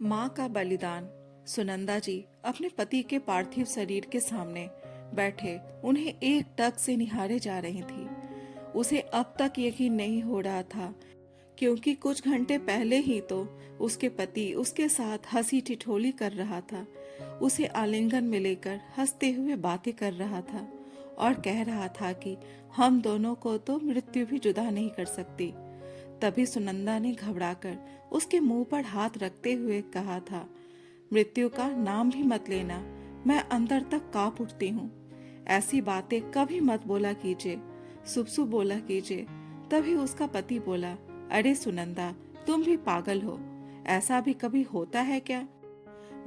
माँ का बलिदान। सुनंदा जी अपने पति के पार्थिव शरीर के सामने बैठे उन्हें एक टक से निहारे जा रही थी। उसे अब तक यकीन नहीं हो रहा था, क्योंकि कुछ घंटे पहले ही तो उसके पति उसके साथ हंसी ठिठोली कर रहा था, उसे आलिंगन में लेकर हंसते हुए बातें कर रहा था और कह रहा था कि हम दोनों को तो मृत्यु भी जुदा नहीं कर सकती। तभी सुनंदा ने घबराकर उसके मुंह पर हाथ रखते हुए कहा था, मृत्यु का नाम भी मत लेना, मैं अंदर तक कांप उठती हूँ। ऐसी बातें कभी मत बोला कीजिए, शुभ शुभ बोला कीजिए। तभी उसका पति बोला, अरे सुनंदा, तुम भी पागल हो, ऐसा भी कभी होता है क्या?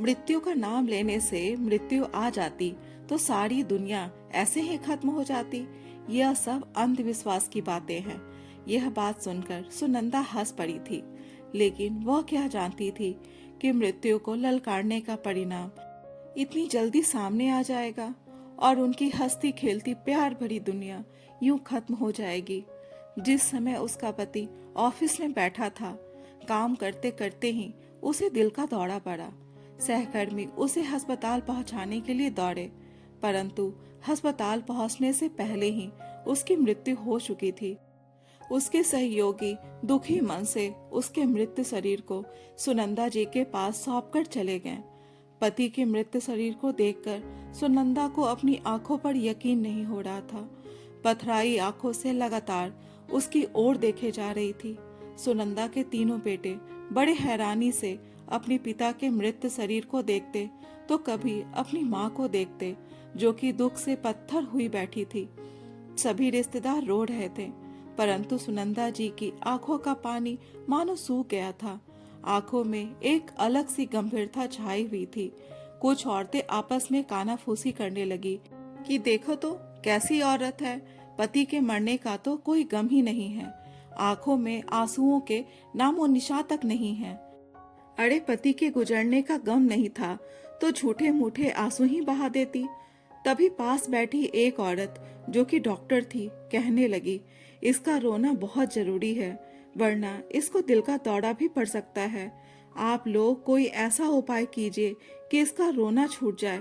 मृत्यु का नाम लेने से मृत्यु आ जाती तो सारी दुनिया ऐसे ही खत्म हो जाती। यह सब अंधविश्वास की बातें हैं। यह बात सुनकर सुनंदा हंस पड़ी थी, लेकिन वह क्या जानती थी कि मृत्यु को ललकारने का परिणाम इतनी जल्दी सामने आ जाएगा और उनकी हंसती खेलती प्यार भरी दुनिया यूं खत्म हो जाएगी। जिस समय उसका पति ऑफिस में बैठा था, काम करते करते ही उसे दिल का दौरा पड़ा। सहकर्मी उसे अस्पताल पहुंचाने के लिए दौड़े, परंतु अस्पताल पहुंचने से पहले ही उसकी मृत्यु हो चुकी थी। उसके सहयोगी दुखी मन से उसके मृत शरीर को सुनंदा जी के पास सौंप कर चले गए। पति के मृत शरीर को देखकर सुनंदा को अपनी आंखों पर यकीन नहीं हो रहा था। पथराई आंखों से लगातार उसकी ओर देखे जा रही थी। सुनंदा के तीनों बेटे बड़े हैरानी से अपने पिता के मृत शरीर को देखते तो कभी अपनी माँ को देखते, जो कि दुख से पत्थर हुई बैठी थी। सभी रिश्तेदार रो रहे थे, परंतु सुनंदा जी की आंखों का पानी मानो सूख गया था। आंखों में एक अलग सी गंभीरता छाई हुई थी। कुछ औरतें आपस में कानाफूसी करने लगी कि देखो तो कैसी औरत है, पति के मरने का तो कोई गम ही नहीं है, आंखों में आंसुओं के नामो निशान तक नहीं है। अरे पति के गुजरने का गम नहीं था तो झूठे मूठे आंसू ही बहा देती। तभी पास बैठी एक औरत, जो कि डॉक्टर थी, कहने लगी, इसका रोना बहुत जरूरी है, वरना इसको दिल का दौरा भी पड़ सकता है। आप लोग कोई ऐसा उपाय कीजिए कि इसका रोना छूट जाए।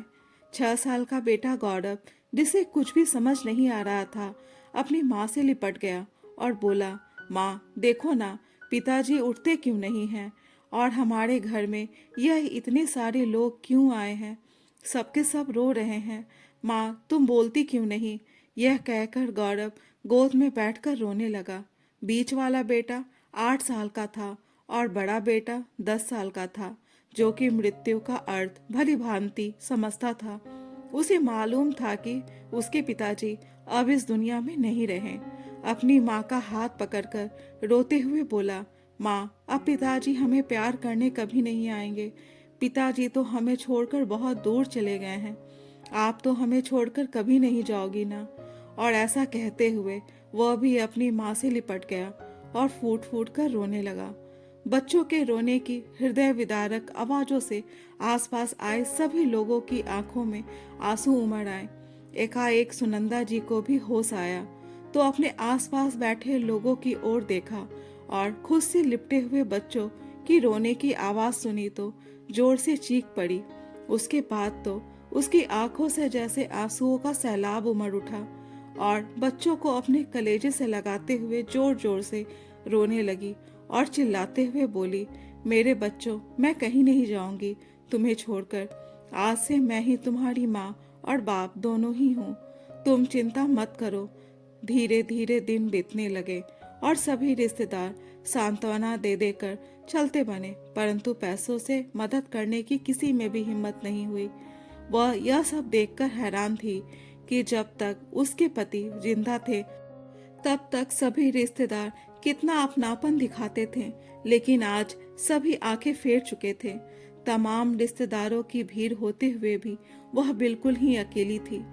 6 साल का बेटा गौरव, जिसे कुछ भी समझ नहीं आ रहा था, अपनी माँ से लिपट गया और बोला, माँ देखो ना, पिताजी उठते क्यों नहीं हैं और हमारे घर में यह इतने सारे लोग क्यों आए हैं, सबके सब रो रहे हैं, माँ तुम बोलती क्यों नहीं? यह कहकर गौरव गोद में बैठकर रोने लगा। बीच वाला बेटा 8 साल का था और बड़ा बेटा 10 साल का था, जो कि मृत्यु का अर्थ भली भांति समझता था। उसे मालूम था कि उसके पिताजी अब इस दुनिया में नहीं रहे। अपनी माँ का हाथ पकड़कर रोते हुए बोला, माँ अब पिताजी हमें प्यार करने कभी नहीं आएंगे, पिताजी तो हमें छोड़कर बहुत दूर चले गए हैं, आप तो हमें छोड़कर कभी नहीं जाओगी ना। और ऐसा कहते हुए वह भी अपनी माँ से लिपट गया और फूट फूट कर रोने लगा। बच्चों के रोने की हृदय विदारक आवाजों से आसपास आए सभी लोगों की आंखों में आंसू उमड़ आए। एकाएक सुनंदा जी को भी होश आया तो अपने आसपास बैठे लोगों की ओर देखा और खुद से लिपटे हुए बच्चों की रोने की आवाज सुनी तो जोर से चीख पड़ी। उसके बाद तो उसकी आंखों से जैसे आंसुओं का सैलाब उमड़ उठा और बच्चों को अपने कलेजे से लगाते हुए जोर जोर से रोने लगी और चिल्लाते हुए बोली, मेरे बच्चों, मैं कहीं नहीं जाऊंगी तुम्हें छोड़कर, आज से मैं ही तुम्हारी माँ और बाप दोनों ही हूँ, तुम चिंता मत करो। धीरे धीरे दिन बीतने लगे और सभी रिश्तेदार सांत्वना दे देकर चलते बने, परंतु पैसों से मदद करने की किसी में भी हिम्मत नहीं हुई। वह यह सब देखकर हैरान थी कि जब तक उसके पति जिंदा थे तब तक सभी रिश्तेदार कितना अपनापन दिखाते थे, लेकिन आज सभी आंखें फेर चुके थे। तमाम रिश्तेदारों की भीड़ होते हुए भी वह बिल्कुल ही अकेली थी।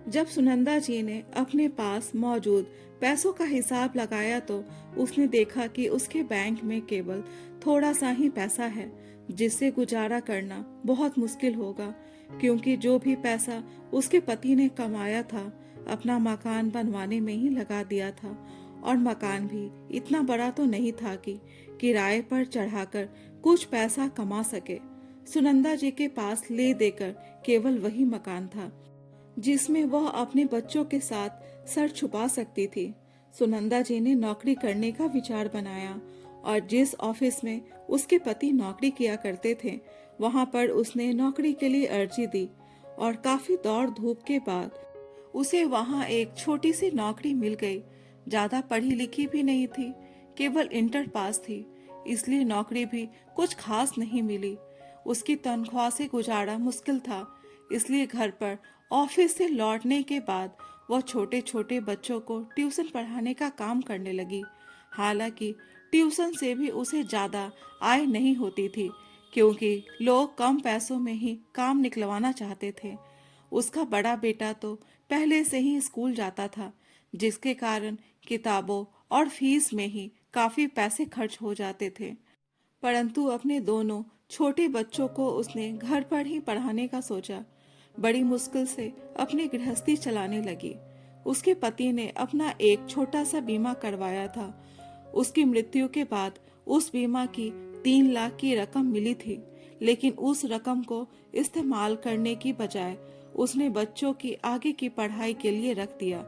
जब सुनंदा जी ने अपने पास मौजूद पैसों का हिसाब लगाया तो उसने देखा कि उसके बैंक में केवल थोड़ा सा ही पैसा है, जिससे गुजारा करना बहुत मुश्किल होगा, क्योंकि जो भी पैसा उसके पति ने कमाया था अपना मकान बनवाने में ही लगा दिया था, और मकान भी इतना बड़ा तो नहीं था कि किराए पर चढ़ाकर कुछ पैसा कमा सके। सुनंदा जी के पास ले देकर केवल वही मकान था जिसमें वह अपने बच्चों के साथ सर छुपा सकती थी। सुनंदा जी ने नौकरी करने का विचार बनाया और जिस ऑफिस में उसके पति नौकरी किया करते थे वहां पर उसने नौकरी के लिए अर्जी दी और काफी दौड़ धूप के बाद उसे वहां एक छोटी सी नौकरी मिल गई। ज्यादा पढ़ी लिखी भी नहीं थी, केवल इंटर पास थी, इसलिए नौकरी भी कुछ खास नहीं मिली। उसकी तनख्वाह से गुजारा मुश्किल था, इसलिए घर पर ऑफिस से लौटने के बाद वह छोटे छोटे बच्चों को ट्यूशन पढ़ाने का काम करने लगी। हालांकि ट्यूशन से भी उसे ज्यादा आय नहीं होती थी, क्योंकि लोग कम पैसों में ही काम निकलवाना चाहते थे। उसका बड़ा बेटा तो पहले से ही स्कूल जाता था, जिसके कारण किताबों और फीस में ही काफी पैसे खर्च हो जाते थे। परंतु अपने दोनों छोटे बच्चों को उसने घर पर ही पढ़ाने का सोचा। बड़ी मुश्किल से अपनी गृहस्थी चलाने लगी। उसके पति ने अपना एक छोटा सा बीमा करवाया था। उसकी मृत्यु के बाद उस बीमा की 3 लाख की रकम मिली थी, लेकिन उस रकम को इस्तेमाल करने की बजाय उसने बच्चों की आगे की पढ़ाई के लिए रख दिया।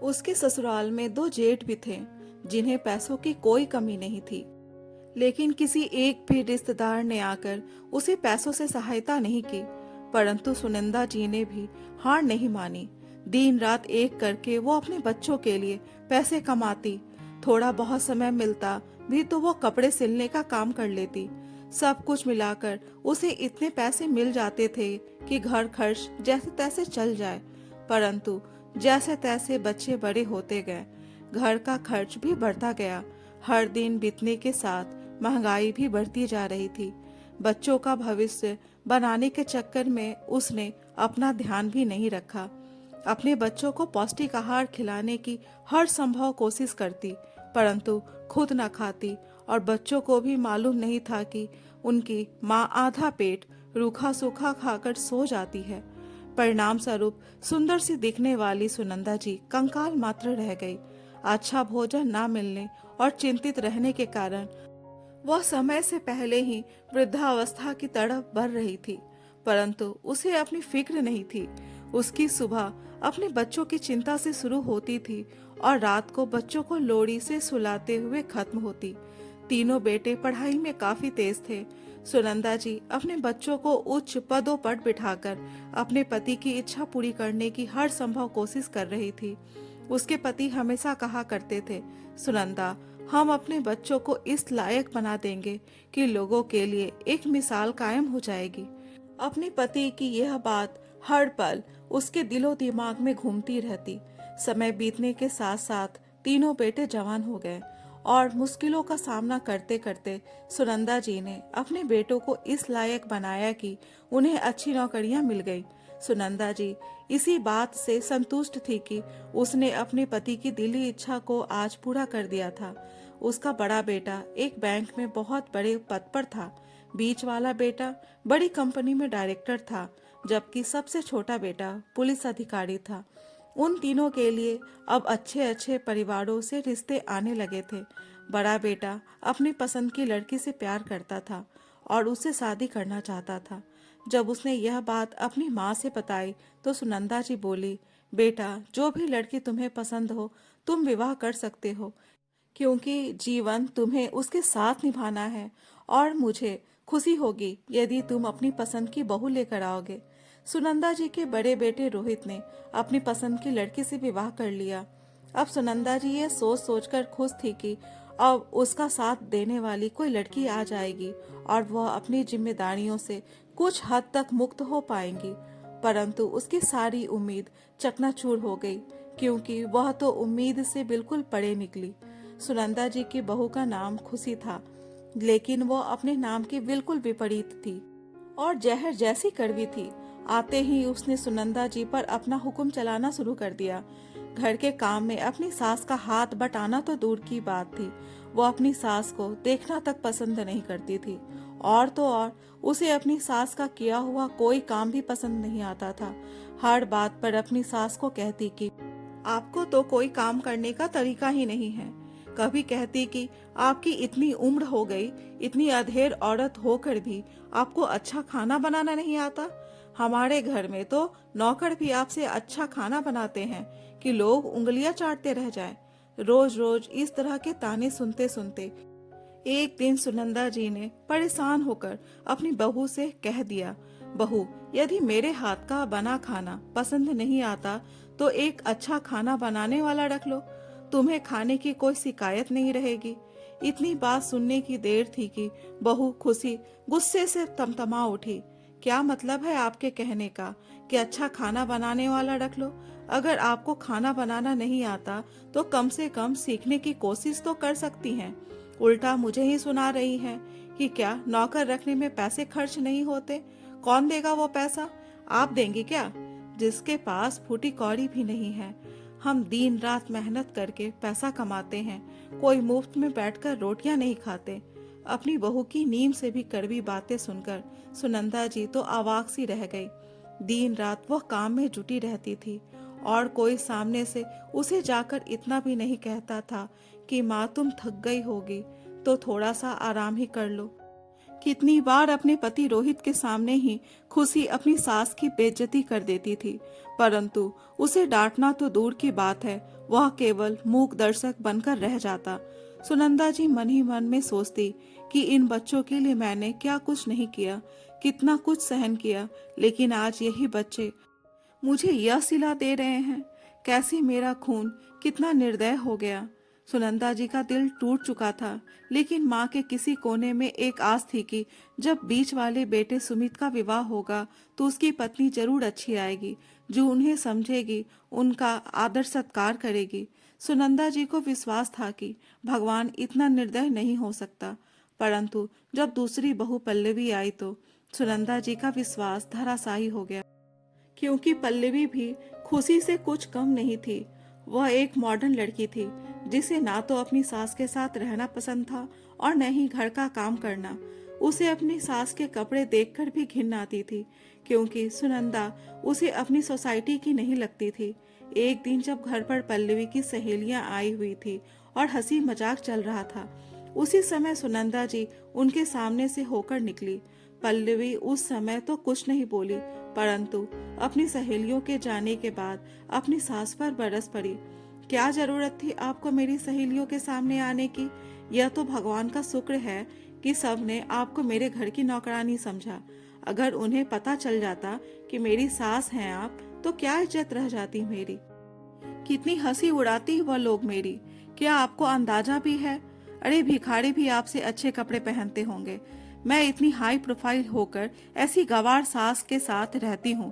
उसके ससुराल में 2 जेठ भी थे, जिन्हें पैसों की कोई कमी नहीं थी, लेकिन किसी एक भी रिश्तेदार ने आकर उसे पैसों से सहायता नहीं की। परंतु सुनंदा जी ने भी हार नहीं मानी। दिन रात एक करके वो अपने बच्चों के लिए पैसे कमाती। थोड़ा बहुत समय मिलता भी तो वो कपड़े सिलने का काम कर लेती। सब कुछ मिलाकर उसे इतने पैसे मिल जाते थे कि घर खर्च जैसे तैसे चल जाए। परंतु जैसे तैसे बच्चे बड़े होते गए, घर का खर्च भी बढ़ता गया। हर दिन बीतने के साथ महंगाई भी बढ़ती जा रही थी। बच्चों का भविष्य बनाने के चक्कर में उसने अपना ध्यान भी नहीं रखा। अपने बच्चों को पौष्टिक आहार खिलाने की हर संभव कोशिश करती, परंतु खुद न खाती और बच्चों को भी मालूम नहीं था कि उनकी माँ आधा पेट रूखा सूखा खाकर सो जाती है। परिणाम स्वरूप सुंदर सी दिखने वाली सुनंदा जी कंकाल मात्र रह गई। अच्छा भोजन न मिलने और चिंतित रहने के कारण वह समय से पहले ही वृद्धावस्था की तरफ बढ़ रही थी, परंतु उसे अपनी फिक्र नहीं थी। उसकी सुबह अपने बच्चों की चिंता से शुरू होती थी और रात को बच्चों को लोरी से सुलाते हुए खत्म होती। तीनों बेटे पढ़ाई में काफी तेज थे। सुनंदा जी अपने बच्चों को उच्च पदों पर बिठाकर अपने पति की इच्छा पूरी करने की हर संभव कोशिश कर रही थी। उसके पति हमेशा कहा करते थे, सुनंदा, हम अपने बच्चों को इस लायक बना देंगे कि लोगों के लिए एक मिसाल कायम हो जाएगी। अपने पति की यह बात हर पल उसके दिलो दिमाग में घूमती रहती। समय बीतने के साथ साथ तीनों बेटे जवान हो गए और मुश्किलों का सामना करते करते सुनंदा जी ने अपने बेटों को इस लायक बनाया कि उन्हें अच्छी नौकरियां मिल गई। सुनंदा जी इसी बात से संतुष्ट थी कि उसने अपने पति की दिली इच्छा को आज पूरा कर दिया था। उसका बड़ा बेटा एक बैंक में बहुत बड़े पद पर था। बीच वाला बेटा बड़ी कंपनी में डायरेक्टर था, जबकि सबसे छोटा बेटा पुलिस अधिकारी था। उन तीनों के लिए अब अच्छे अच्छे परिवारों से रिश्ते आने लगे थे। बड़ा बेटा अपनी पसंद की लड़की से प्यार करता था और उससे शादी करना चाहता था। जब उसने यह बात अपनी माँ से बताई तो सुनंदा जी बोली, बेटा, जो भी लड़की तुम्हें पसंद हो तुम विवाह कर सकते हो, क्योंकि जीवन तुम्हें उसके साथ निभाना है और मुझे खुशी होगी यदि तुम अपनी पसंद की बहू लेकर आओगे। सुनंदा जी के बड़े बेटे रोहित ने अपनी पसंद की लड़की से विवाह कर लिया। अब सुनंदा जी ये सोच सोचकर खुश थी कि अब उसका साथ देने वाली कोई लड़की आ जाएगी और वह अपनी जिम्मेदारियों से कुछ हद तक मुक्त हो पाएंगी। परंतु उसकी सारी उम्मीद चकनाचूर हो गई, क्योंकि वह तो उम्मीद से बिल्कुल परे निकली। सुनंदा जी की बहू का नाम खुशी था, लेकिन वो अपने नाम के बिल्कुल विपरीत थी और जहर जैसी कड़वी थी। आते ही उसने सुनंदा जी पर अपना हुक्म चलाना शुरू कर दिया। घर के काम में अपनी सास का हाथ बटाना तो दूर की बात थी, वो अपनी सास को देखना तक पसंद नहीं करती थी। और तो और उसे अपनी सास का किया हुआ कोई काम भी पसंद नहीं आता था। हर बात पर अपनी सास को कहती कि आपको तो कोई काम करने का तरीका ही नहीं है, कभी कहती कि आपकी इतनी उम्र हो गई, इतनी अधेड़ औरत होकर भी आपको अच्छा खाना बनाना नहीं आता। हमारे घर में तो नौकर भी आपसे अच्छा खाना बनाते हैं कि लोग उंगलियां चाटते रह जाएं। रोज रोज इस तरह के ताने सुनते सुनते एक दिन सुनंदा जी ने परेशान होकर अपनी बहू से कह दिया, बहू, यदि मेरे हाथ का बना खाना पसंद नहीं आता तो एक अच्छा खाना बनाने वाला रख लो, तुम्हें खाने की कोई शिकायत नहीं रहेगी। इतनी बात सुनने की देर थी कि बहू खुशी गुस्से से तमतमा उठी। क्या मतलब है आपके कहने का कि अच्छा खाना बनाने वाला रख लो? अगर आपको खाना बनाना नहीं आता तो कम से कम सीखने की कोशिश तो कर सकती हैं। उल्टा मुझे ही सुना रही हैं कि क्या नौकर रखने में पैसे खर्च नहीं होते? कौन देगा वो पैसा? आप देंगी क्या, जिसके पास फूटी कौड़ी भी नहीं है? हम दिन रात मेहनत करके पैसा कमाते हैं, कोई मुफ्त में बैठकर रोटियां नहीं खाते। अपनी बहू की नीम से भी कड़वी बातें सुनकर सुनंदा जी तो अवाक सी रह गई। दिन रात वह काम में जुटी रहती थी और कोई सामने से उसे जाकर इतना भी नहीं कहता था कि माँ तुम थक गई होगी तो थोड़ा सा आराम ही कर लो। कितनी बार अपने पति रोहित के सामने ही खुशी अपनी सास की बेइज्जती कर देती थी, परंतु उसे डांटना तो दूर की बात है, वह केवल मूक दर्शक बनकर रह जाता। सुनंदा जी मन ही मन में सोचती कि इन बच्चों के लिए मैंने क्या कुछ नहीं किया, कितना कुछ सहन किया, लेकिन आज यही बच्चे मुझे यह सिला दे रहे हैं। कैसी मेरा खून कितना निर्दय हो गया। सुनंदा जी का दिल टूट चुका था, लेकिन माँ के किसी कोने में एक आस थी कि जब बीच वाले बेटे सुमित का विवाह होगा तो उसकी पत्नी जरूर अच्छी आएगी, जो उन्हें समझेगी, उनका आदर सत्कार करेगी। सुनंदा जी को विश्वास था कि भगवान इतना निर्दय नहीं हो सकता, परंतु जब दूसरी बहू पल्लवी आई तो सुनंदा जी का विश्वास धराशायी हो गया, क्योंकि पल्लवी भी खुशी से कुछ कम नहीं थी। वह एक मॉडर्न लड़की थी जिसे ना तो अपनी सास के साथ रहना पसंद था और न ही घर का काम करना। उसे अपनी सास के कपड़े देखकर भी घिन आती थी, क्योंकि सुनंदा उसे अपनी सोसाइटी की नहीं लगती थी। एक दिन जब घर पर पल्लवी की सहेलियां आई हुई थी और हंसी मजाक चल रहा था, उसी समय सुनंदा जी उनके सामने से होकर निकली। पल्लवी उस समय तो कुछ नहीं बोली, परंतु अपनी सहेलियों के जाने के बाद अपनी सास पर बरस पड़ी। क्या जरूरत थी आपको मेरी सहेलियों के सामने आने की? यह तो भगवान का शुक्र है कि सबने आपको मेरे घर की नौकरानी समझा। अगर उन्हें पता चल जाता कि मेरी सास हैं आप, तो क्या इज्जत रह जाती मेरी। कितनी हंसी उड़ाती वह लोग मेरी, क्या आपको अंदाजा भी है? अरे भिखारी भी आपसे अच्छे कपड़े पहनते होंगे। मैं इतनी हाई प्रोफाइल होकर ऐसी गंवार सास के साथ रहती हूँ,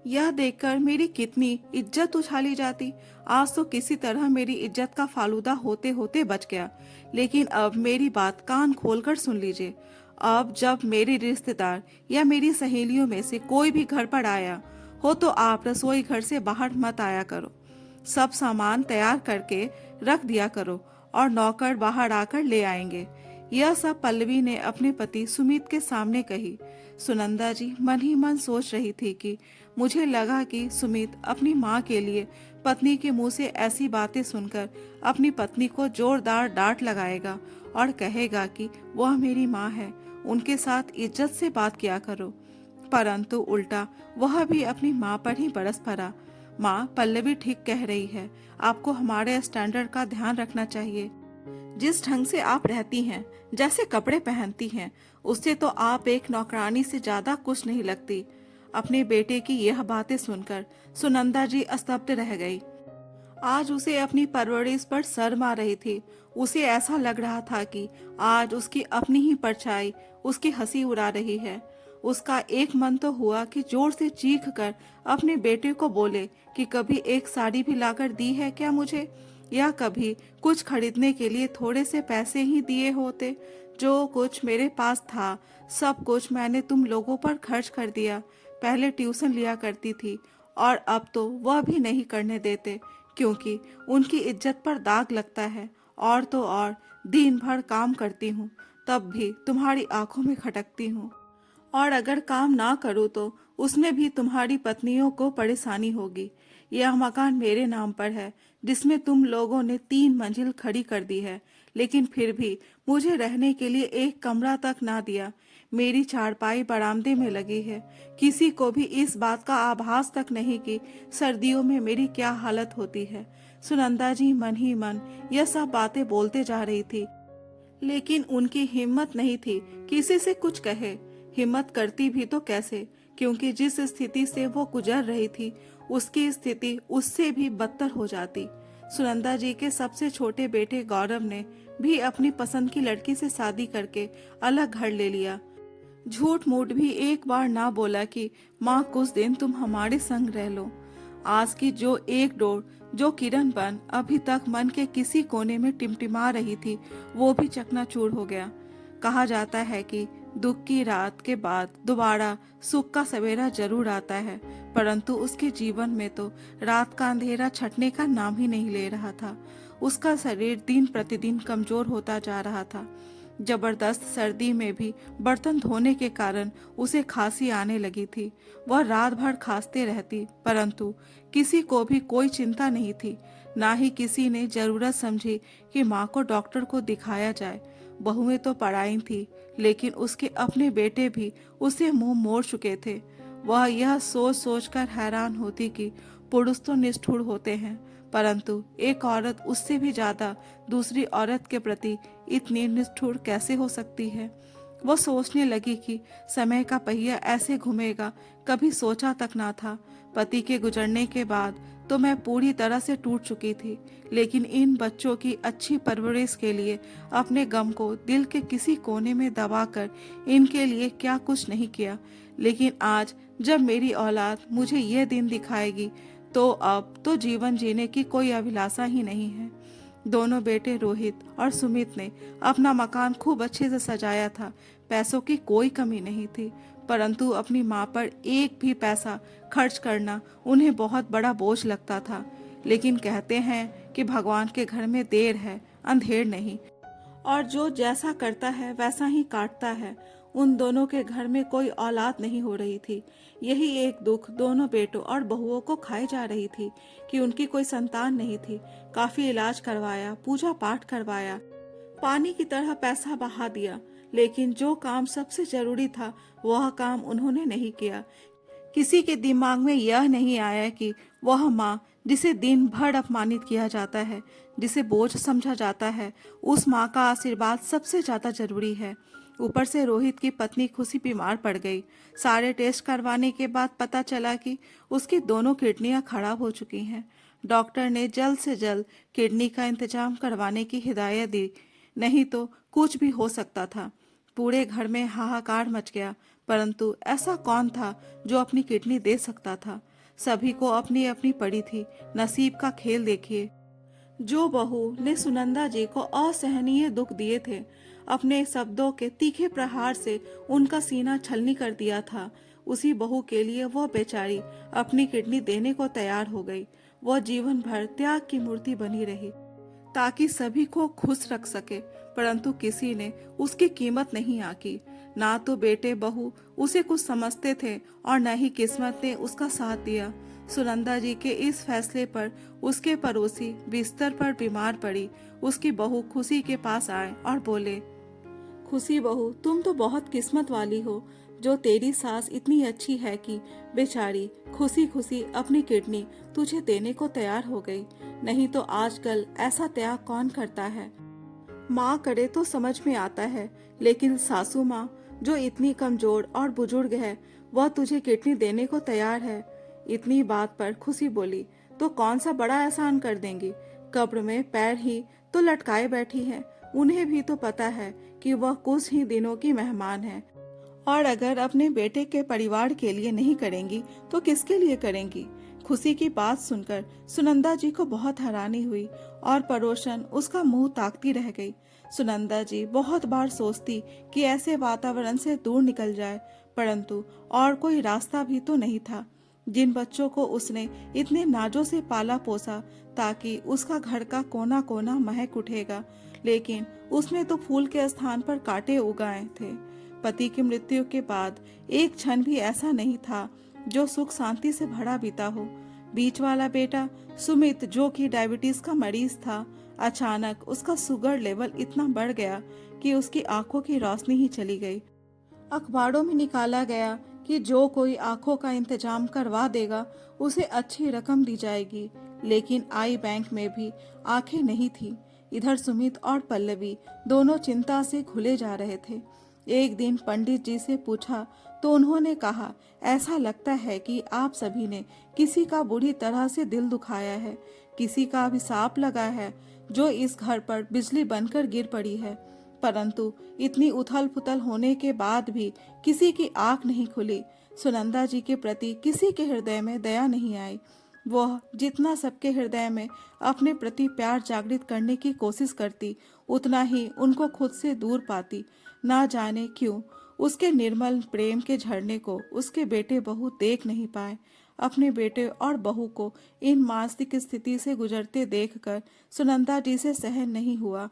यह देखकर मेरी कितनी इज्जत उछाली जाती। आज तो किसी तरह मेरी इज्जत का फालूदा होते होते बच गया। लेकिन अब मेरी बात कान खोलकर सुन लीजिए। अब जब मेरे रिश्तेदार या मेरी सहेलियों में से कोई भी घर पर आया हो तो आप रसोई घर से बाहर मत आया करो। सब सामान तैयार करके रख दिया करो और नौकर बाहर आकर ले आएंगे। यह सब पल्लवी ने अपने पति सुमित के सामने कही। सुनंदा जी मन ही मन सोच रही थी कि मुझे लगा कि सुमित अपनी माँ के लिए पत्नी के मुंह से ऐसी बातें सुनकर अपनी पत्नी को जोरदार डांट लगाएगा और कहेगा कि वह मेरी माँ है, उनके साथ इज्जत से बात किया करो। परंतु उल्टा वह भी अपनी माँ पर ही बरस पड़ा। माँ, पल्लवी ठीक कह रही है, आपको हमारे स्टैंडर्ड का ध्यान रखना चाहिए। जिस ढंग से आप रहती हैं, जैसे कपड़े पहनती हैं, उससे तो आप एक नौकरानी से ज्यादा कुछ नहीं लगती। अपने बेटे की यह बातें सुनकर सुनंदा जी स्तब्ध रह गई। आज उसे अपनी परवरिश पर शर्म आ रही थी। उसे ऐसा लग रहा था कि आज उसकी अपनी ही परछाई उसकी हंसी उड़ा रही है। उसका एक मन तो हुआ कि जोर से चीख कर अपने बेटे को बोले कि कभी एक साड़ी भी लाकर दी है क्या मुझे, या कभी कुछ खरीदने के लिए थोड़े से पैसे ही दिए होते। जो कुछ मेरे पास था सब कुछ मैंने तुम लोगों पर खर्च कर दिया। पहले ट्यूशन लिया करती थी और अब तो वह भी नहीं करने देते, क्योंकि उनकी इज्जत पर दाग लगता है। और तो और दिन भर काम करती हूँ, तब भी तुम्हारी आंखों में खटकती हूँ, और अगर काम ना करूँ तो उसमें भी तुम्हारी पत्नियों को परेशानी होगी। यह मकान मेरे नाम पर है, जिसमें तुम लोगों ने 3 मंजिल खड़ी कर दी है, लेकिन फिर भी मुझे रहने के लिए एक कमरा तक ना दिया। मेरी चारपाई बरामदे में लगी है। किसी को भी इस बात का आभास तक नहीं कि सर्दियों में मेरी क्या हालत होती है। सुनंदा जी मन ही मन यह सब बातें बोलते जा रही थी, लेकिन उनकी हिम्मत नहीं थी किसी से कुछ कहे। हिम्मत करती भी तो कैसे, क्योंकि जिस स्थिति से वो गुजर रही थी उसकी स्थिति उससे भी बदतर हो जाती। सुनंदा जी के सबसे छोटे बेटे गौरव ने भी अपनी पसंद की लड़की से शादी करके अलग घर ले लिया। झूठ मूठ भी एक बार ना बोला कि माँ कुछ दिन तुम हमारे संग रह लो। आज की जो एक डोर, जो किरण बन अभी तक मन के किसी कोने में टिमटिमा रही थी, वो भी चकनाचूर हो गया। कहा जाता है कि दुख की रात के बाद दोबारा सुख का सवेरा जरूर आता है, परंतु उसके जीवन में तो रात का अंधेरा छटने का नाम ही नहीं ले रहा था। उसका शरीर दिन प्रतिदिन कमजोर होता जा रहा था। जबरदस्त सर्दी में भी बर्तन धोने के कारण उसे खांसी आने लगी थी। वह रात भर खांसते रहती, परंतु किसी को भी कोई चिंता नहीं थी। ना ही किसी ने जरूरत समझी कि माँ को डॉक्टर को दिखाया जाए। बहुएं तो पढ़ाई थी, लेकिन उसके अपने बेटे भी उसे मुंह मोड़ चुके थे। वह यह सोच सोच कर हैरान होती कि पुरुष तो निष्ठुर होते हैं, परंतु एक औरत उससे भी ज्यादा दूसरी औरत के प्रति इतनी निष्ठुर कैसे हो सकती है। वो सोचने लगी कि समय का पहिया ऐसे घूमेगा, कभी सोचा तक ना था। पति के गुजरने के बाद तो मैं पूरी तरह से टूट चुकी थी, लेकिन इन बच्चों की अच्छी परवरिश के लिए अपने गम को दिल के किसी कोने में दबाकर इनके लिए क्या कुछ नहीं किया। लेकिन आज जब मेरी औलाद मुझे यह दिन दिखाएगी, तो अब तो जीवन जीने की कोई अभिलाषा ही नहीं है। दोनों बेटे रोहित और सुमित ने अपना मकान खूब अच्छे से सजाया था। पैसों की कोई कमी नहीं थी, परंतु अपनी माँ पर एक भी पैसा खर्च करना उन्हें बहुत बड़ा बोझ लगता था। लेकिन कहते हैं कि भगवान के घर में देर है, अंधेर नहीं, और जो जैसा करता है वैसा ही काटता है। उन दोनों के घर में कोई औलाद नहीं हो रही थी। यही एक दुख दोनों बेटों और बहुओं को खाई जा रही थी कि उनकी कोई संतान नहीं थी। काफी इलाज करवाया, पूजा पाठ करवाया, पानी की तरह पैसा बहा दिया, लेकिन जो काम सबसे जरूरी था वह काम उन्होंने नहीं किया। किसी के दिमाग में यह नहीं आया कि वह माँ जिसे दिन भर अपमानित किया जाता है, जिसे बोझ समझा जाता है, उस माँ का आशीर्वाद सबसे ज्यादा जरूरी है। ऊपर से रोहित की पत्नी खुशी बीमार पड़ गई। सारे टेस्ट करवाने के बाद पता चला कि उसकी दोनों किडनियां खराब हो चुकी हैं। डॉक्टर ने जल्द से जल्द किडनी का इंतजाम करवाने की हिदायत दी, नहीं तो कुछ भी हो सकता था। पूरे घर में हाहाकार मच गया, परंतु ऐसा कौन था जो अपनी किडनी दे सकता था। सभी को अपनी अपनी पड़ी थी। नसीब का खेल देखिए। जो बहू ने सुनंदा जी को असहनीय दुख दिए थे, अपने शब्दों के तीखे प्रहार से उनका सीना छलनी कर दिया था, उसी बहू के लिए वह बेचारी अपनी किडनी देने को तैयार हो गई। वह जीवन भर त्याग की मूर्ति बनी रही ताकि सभी को खुश रख सके, परंतु किसी ने उसकी कीमत नहीं आकी। ना तो बेटे बहू उसे कुछ समझते थे और न ही किस्मत ने उसका साथ दिया। सुनंदा जी के इस फैसले पर उसके पड़ोसी बिस्तर पर बीमार पड़ी। उसकी बहू खुशी के पास आए और बोले, खुशी बहू, तुम तो बहुत किस्मत वाली हो जो तेरी सास इतनी अच्छी है कि बेचारी खुशी खुशी अपनी किडनी तुझे देने को तैयार हो गई। नहीं तो आजकल ऐसा त्याग कौन करता है। माँ करे तो समझ में आता है, लेकिन सासू माँ जो इतनी कमजोर और बुजुर्ग है, वह तुझे किडनी देने को तैयार है। इतनी बात पर खुशी बोली, तो कौन सा बड़ा एहसान कर देंगी। कब्र में पैर ही तो लटकाए बैठी है। उन्हें भी तो पता है कि वह कुछ ही दिनों की मेहमान है, और अगर अपने बेटे के परिवार के लिए नहीं करेंगी तो किसके लिए करेंगी। खुशी की बात सुनकर सुनंदा जी को बहुत हैरानी हुई और परोशन उसका मुंह ताकती रह गई। सुनंदा जी बहुत बार सोचती कि ऐसे वातावरण से दूर निकल जाए, परंतु और कोई रास्ता भी तो नहीं था। जिन बच्चों को उसने इतने नाजों से पाला पोसा ताकि उसका घर का कोना कोना महक उठेगा, लेकिन उसने तो फूल के स्थान पर कांटे उगाए थे। पति की मृत्यु के बाद एक क्षण भी ऐसा नहीं था जो सुख शांति से भरा बीता हो। बीच वाला बेटा सुमित, जो कि डायबिटीज का मरीज था, अचानक उसका शुगर लेवल इतना बढ़ गया कि उसकी आंखों की रोशनी ही चली गई। अखबारों में निकाला गया कि जो कोई आंखों का इंतजाम करवा देगा उसे अच्छी रकम दी जाएगी, लेकिन आई बैंक में भी आंखें नहीं थी। इधर सुमित और पल्लवी दोनों चिंता से घुले जा रहे थे। एक दिन पंडित जी से पूछा तो उन्होंने कहा, ऐसा लगता है कि आप सभी ने किसी का बुरी तरह से दिल दुखाया है, किसी का अभिशाप लगा है जो इस घर पर बिजली बनकर गिर पड़ी है। परंतु इतनी उथल पुथल होने के बाद भी किसी की आंख नहीं खुली। सुनंदा जी के प्रति किसी के हृदय में दया नहीं आई। वह जितना सबके हृदय में अपने प्रति प्यार जागृत करने की कोशिश करती, उतना ही उनको खुद से दूर पाती। ना जाने क्यों उसके निर्मल प्रेम के झरने को उसके बेटे बहू देख नहीं पाए। अपने बेटे और बहू को इन मानसिक स्थिति से गुजरते देखकर सुनंदा जी से सहन नहीं हुआ।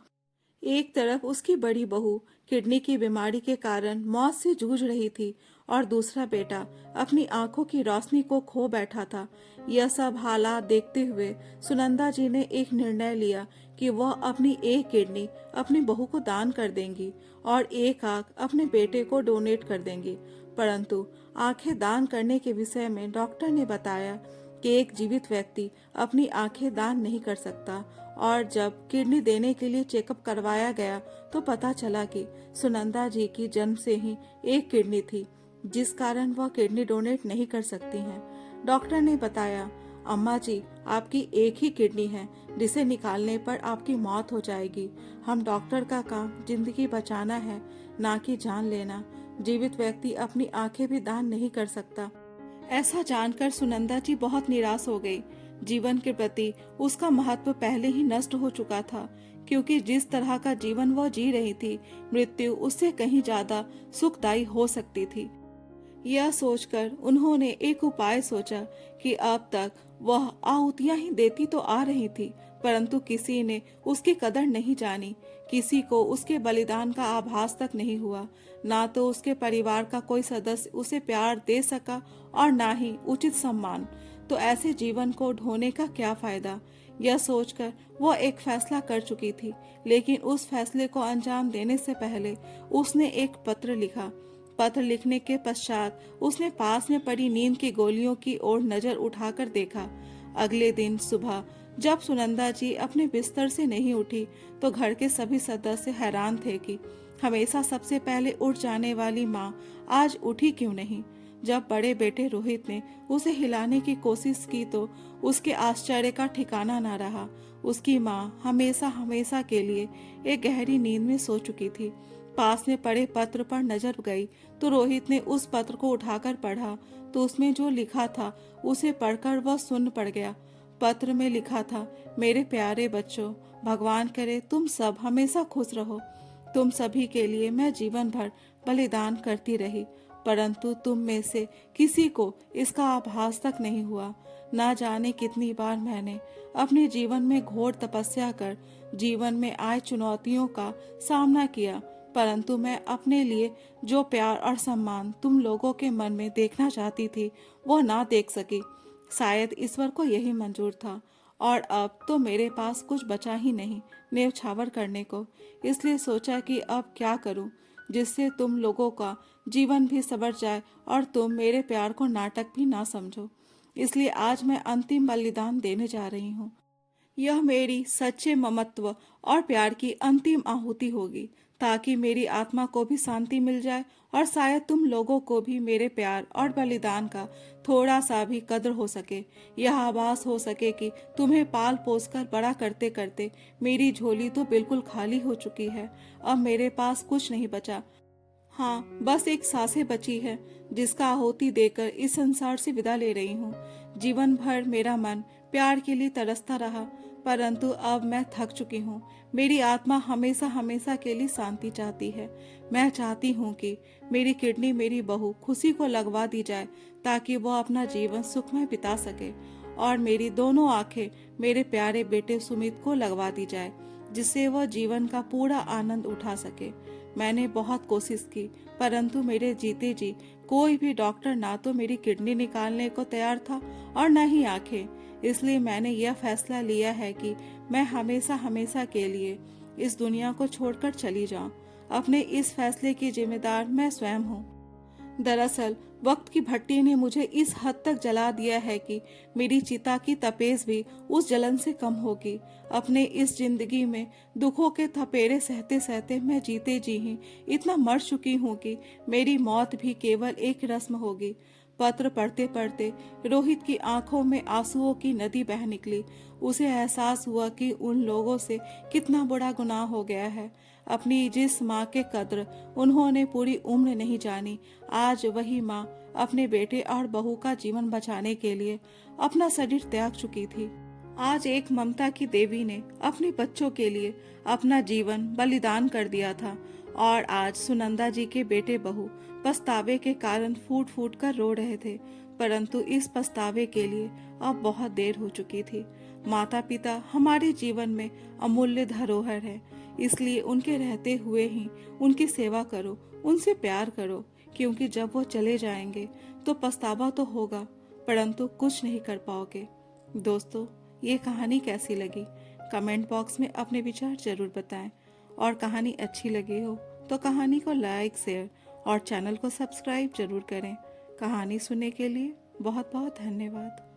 एक तरफ उसकी बड़ी बहू किडनी की बीमारी के कारण मौत से जूझ रही थी और दूसरा बेटा अपनी आंखों की रोशनी को खो बैठा था। यह सब हालात देखते हुए सुनंदा जी ने एक निर्णय लिया कि वह अपनी एक किडनी अपनी बहू को दान कर देंगी और एक आंख अपने बेटे को डोनेट कर देंगी। परंतु आंखें दान करने के विषय में डॉक्टर ने बताया कि एक जीवित व्यक्ति अपनी आंखें दान नहीं कर सकता। और जब किडनी देने के लिए चेकअप करवाया गया तो पता चला कि सुनंदा जी की जन्म से ही एक किडनी थी, जिस कारण वह किडनी डोनेट नहीं कर सकती हैं। डॉक्टर ने बताया, अम्मा जी, आपकी एक ही किडनी है जिसे निकालने पर आपकी मौत हो जाएगी। हम डॉक्टर का काम जिंदगी बचाना है, ना कि जान लेना। जीवित व्यक्ति अपनी आंखें भी दान नहीं कर सकता। ऐसा जानकर सुनंदा जी बहुत निराश हो गई। जीवन के प्रति उसका महत्व पहले ही नष्ट हो चुका था, क्योंकि जिस तरह का जीवन वह जी रही थी, मृत्यु उससे कहीं ज्यादा सुखदायी हो सकती थी। यह सोचकर उन्होंने एक उपाय सोचा कि अब तक वह आहुतियां ही देती तो आ रही थी, परंतु किसी ने उसकी कदर नहीं जानी। किसी को उसके बलिदान का आभास तक नहीं हुआ। ना तो उसके परिवार का कोई सदस्य उसे प्यार दे सका और ना ही उचित सम्मान। तो ऐसे जीवन को ढोने का क्या फायदा। यह सोचकर वह एक फैसला कर चुकी थी, लेकिन उस फैसले को अंजाम देने से पहले उसने एक पत्र लिखा। पत्र लिखने के पश्चात उसने पास में पड़ी नींद की गोलियों की ओर नजर उठाकर देखा। अगले दिन सुबह जब सुनंदा जी अपने बिस्तर से नहीं उठी तो घर के सभी सदस्य हैरान थे कि हमेशा सबसे पहले उठ जाने वाली माँ आज उठी क्यों नहीं। जब बड़े बेटे रोहित ने उसे हिलाने की कोशिश की तो उसके आश्चर्य का ठिकाना न रहा। उसकी माँ हमेशा हमेशा के लिए एक गहरी नींद में सो चुकी थी। पास में पड़े पत्र पर नजर गई तो रोहित ने उस पत्र को उठाकर पढ़ा तो उसमें जो लिखा था उसे पढ़कर वह सुन्न पड़ गया। पत्र में लिखा था, मेरे प्यारे बच्चों, भगवान करे तुम सब हमेशा खुश रहो। तुम सभी के लिए मैं जीवन भर बलिदान करती रही, परंतु तुम में से किसी को इसका आभास तक नहीं हुआ। ना जाने कितनी बार मैंने अपने जीवन में घोर तपस्या कर जीवन में आए चुनौतियों का सामना किया, परंतु मैं अपने लिए जो प्यार और सम्मान तुम लोगों के मन में देखना चाहती थी वो ना देख सकी। शायद ईश्वर को यही मंजूर था और अब तो मेरे पास कुछ बचा ही नहीं न्यौछावर करने को। इसलिए सोचा कि अब क्या करूं जिससे तुम लोगों का जीवन भी संवर जाए और तुम मेरे प्यार को नाटक भी ना समझो। इसलिए आज मैं अंतिम बलिदान देने जा रही हूँ। यह मेरी सच्चे ममत्व और प्यार की अंतिम आहुति होगी, ताकि मेरी आत्मा को भी शांति मिल जाए और शायद तुम लोगों को भी मेरे प्यार और बलिदान का थोड़ा सा भी कद्र हो सके। यह आभास हो सके कि तुम्हें पाल पोस कर बड़ा करते करते मेरी झोली तो बिल्कुल खाली हो चुकी है। अब मेरे पास कुछ नहीं बचा। हाँ, बस एक सांसें बची है जिसका आहुति देकर इस संसार से विदा ले रही हूँ। जीवन भर मेरा मन प्यार के लिए तरसता रहा, परंतु अब मैं थक चुकी हूँ। मेरी आत्मा हमेशा हमेशा के लिए शांति चाहती है। मैं चाहती हूँ कि मेरी किडनी मेरी बहू खुशी को लगवा दी जाए, ताकि वह अपना जीवन सुखमय बिता सके, और मेरी दोनों आंखें मेरे प्यारे बेटे सुमित को लगवा दी जाए, जिससे वह जीवन का पूरा आनंद उठा सके। मैंने बहुत कोशिश की, परंतु मेरे जीते जी कोई भी डॉक्टर ना तो मेरी किडनी निकालने को तैयार था और न ही आंखें। इसलिए मैंने यह फैसला लिया है कि मैं हमेशा हमेशा के लिए इस दुनिया को छोड़कर चली जाऊं। अपने इस फैसले की जिम्मेदार मैं स्वयं हूँ। दरअसल वक्त की भट्टी ने मुझे इस हद तक जला दिया है कि मेरी चिता की तपेस भी उस जलन से कम होगी। अपने इस जिंदगी में दुखों के थपेड़े सहते सहते मैं जीते जी ही इतना मर चुकी हूँ कि मेरी मौत भी केवल एक रस्म होगी। पत्र पढ़ते पढ़ते रोहित की आंखों में आंसुओं की नदी बह निकली। उसे एहसास हुआ कि उन लोगों से कितना बड़ा गुनाह हो गया है। अपनी जिस माँ के कद्र उन्होंने पूरी उम्र नहीं जानी, आज वही माँ अपने बेटे और बहू का जीवन बचाने के लिए अपना शरीर त्याग चुकी थी। आज एक ममता की देवी ने अपने बच्चों के लिए अपना जीवन बलिदान कर दिया था और आज सुनंदा जी के बेटे बहू पछतावे के कारण फूट फूट कर रो रहे थे। परंतु इस पछतावे के लिए अब बहुत देर हो चुकी थी। माता पिता हमारे जीवन में अमूल्य धरोहर है, इसलिए उनके रहते हुए ही उनकी सेवा करो, उनसे प्यार करो, क्योंकि जब वो चले जाएंगे तो पछतावा तो होगा परंतु कुछ नहीं कर पाओगे। दोस्तों, ये कहानी कैसी लगी कमेंट बॉक्स में अपने विचार जरूर बताएं और कहानी अच्छी लगी हो तो कहानी को लाइक शेयर और चैनल को सब्सक्राइब जरूर करें। कहानी सुनने के लिए बहुत बहुत धन्यवाद।